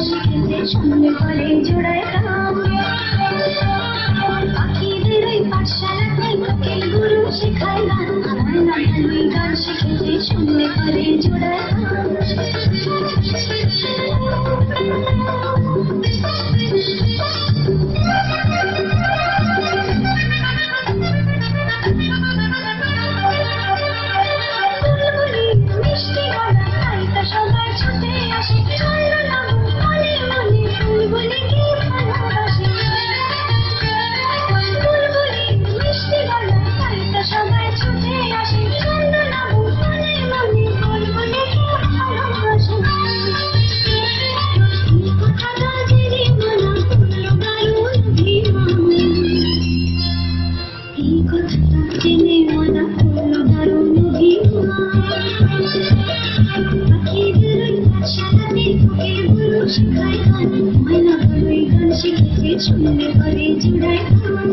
শিখেছে সঙ্গে করে জোড়ায় গান। পাখিদের ওই পাঠশালাতে কোকিল গুরু শেখায় গান। ময়না ভালোই গান শিখেছে সঙ্গে করে জোড়ায় গান। সবাই ছুটে আসে চলো না মনে মনে বুলবুলি কি ভালোবাসে। বুলবুলি মিষ্টি গলা তাইতো সবাই ছুটে আসে চলো না মনে মনে বুলবুলি কি ভালোবাসে। কথাটা জেনে মনা করলো দারুণ অভিমান। এই কথাটা জেনে মনা করলো দারুণ অভিমান। শিখায় গান। ময়না ভালোই গান শিখেছে সঙ্গে করে জোড়ায় গান।